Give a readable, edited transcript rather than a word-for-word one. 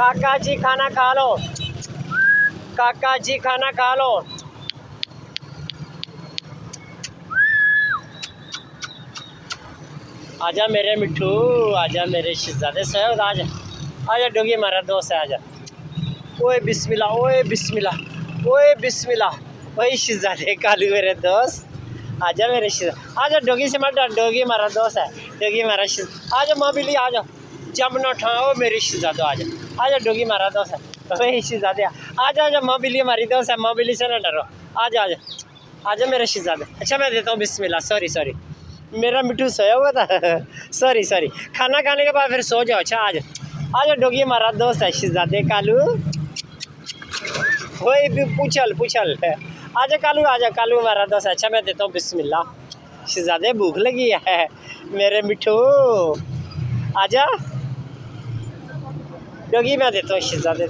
काका जी खाना खा लो, काका जी खाना खा लो। आजा मेरे मिठू, आजा मेरे शहजादे सैयद, आजा आजा डोगी हमारा दोस्त है, आजा। ओए बिस्मिल्लाह, ओए बिस्मिल्लाह, ओए बिस्मिल्लाह। ओए शहजादे कालू मेरे दोस्त, आजा मेरे शहजादे, आजा डोगी से मत डर, डोगी हमारा दोस्त है, डोगी हमारा आजा मोबिली, आजा जमना ठाओ मेरे शहजादो, आजा आजा डोगी हमारा दोस्त है। ओए शहजादे आजा आजा, मोबिली हमारी दोस्त है, मोबिली से ना डरो, आजा आजा आजा मेरे शहजादे। अच्छा मैं देता हूँ बिस्मिल्लाह, सॉरी सॉरी, मेरा मिठू सोया हुआ था सॉरी सॉरी, खाना खाने के बाद फिर सो जाओ। अच्छा आज आज डोगी हमारा दोस्त है शहजादे कालू, वही भी पूछल पूछल, आजा कालू, आजा कालू हमारा दोस्त है। अच्छा मैं देता हूँ बिस्मिल्लाह, शहजादे भूख लगी है मेरे मिठू, आजा डोगी मैं देता हूँ शहजादे।